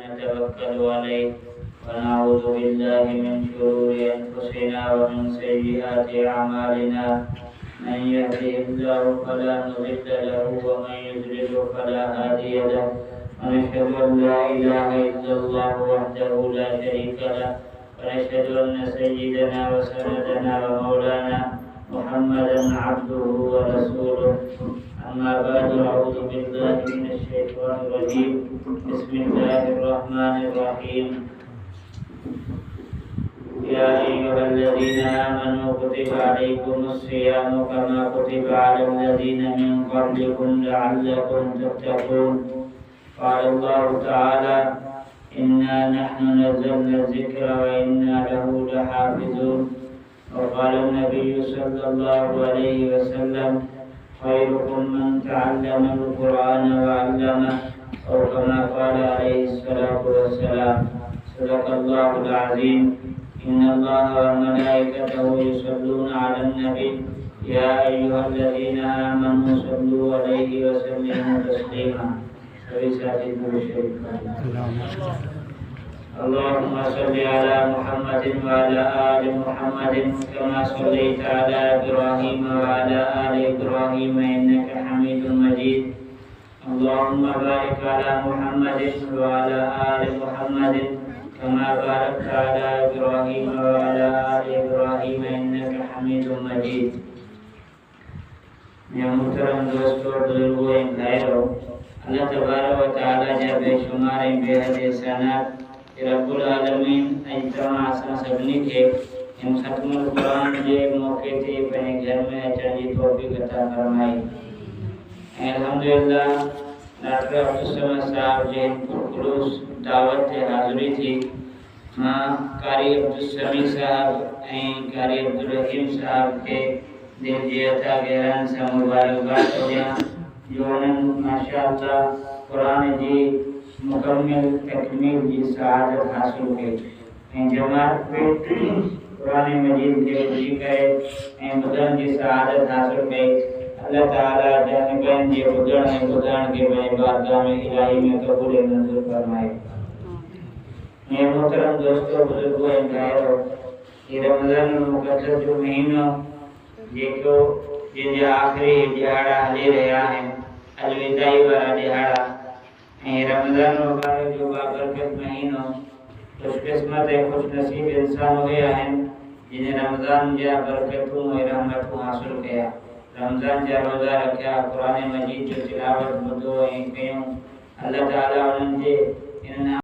ونتوكل عليه ونعوذ بالله من شرور أنفسنا ومن سيئات أعمالنا من يهده الله فلا مضل له ومن يضلل فلا هادي له ونشهد أن لا إله إلا الله وحده لا شريك له ونشهد أن سيدنا وسندنا ومولانا محمدا عبده ورسوله أما بعد أعوذ بالله من الشيطان الرجيم بسم الله الرحمن الرحيم يا أيها الذين آمنوا كتب عليكم الصيام كما كتب على الذين من قبلكم لعلكم تتقون قال الله تعالى إنا نحن نزلنا الذكر وإنا له لحافظون وقال النبي صلى الله عليه وسلم خيركم من تعلم القرآن وعلمه أو كما قال عليه الصلاة والسلام صدق الله العظيم إن الله وملائكته يصلون على النبي يا أيها الذين آمنوا صلوا عليه وسلموا تسليما اللهم صل على محمد وعلى آل محمد كما صليت على إبراهيم وعلى آل إبراهيم إنك حميد مجيد اللهم بارك على محمد وعلى آل محمد كما باركت على إبراهيم وعلى آل إبراهيم إنك حميد مجيد يا محترم دوستو बुजुर्गों भाइयों अल्लाह तबारक व तआला जा बेशुमार बेहद एहसानात रब्बुल आलमीन अजमा आसा सबनी के हम खत्मुल कुरान जे मौके थे अपने घर में अचण जी तौफीक अता फरमाई अल्हम्दुलिल्लाह डॉक्टर अब्दुल समद साहब जे खुलूस दावत ते हाजिरी थी मां कारी अब्दुल समी साहब ऐं कारी अब्दुल रहीम साहब के दिल जे अता गहरान से मुबारकबाद दिया जो माशाअल्लाह कुरान जी मुकम्मल तकमील की सआदत हासिल की ऐं जमात पे कुरान मजीद के खुशी करे ऐं बुधन की सआदत हासिल की अल्लाह ताला जानबन जे बुधन के बने बारगाह में इलाही में कबूल मंजूर फरमाए। मेरे मोहतरम दोस्तों बुजुर्गों भाइयों ये रमजान मुक़द्दस जो महीनो जेको जिन आखिरी दिहाड़ा हली रहा है अलविदाई वाला दिहाड़ा रमजान मुबारक जो बाबरकत महीनो खुशकिस्मत है खुशनसीब इंसान हो गया है जिन्हें रमजान जा बरकतों और रहमतों हासिल किया रमजान जा रोजा रखा कुरान मजीद जो तिलावत बुधो ऐं कयूं अल्लाह ताला उन्हनि जे इन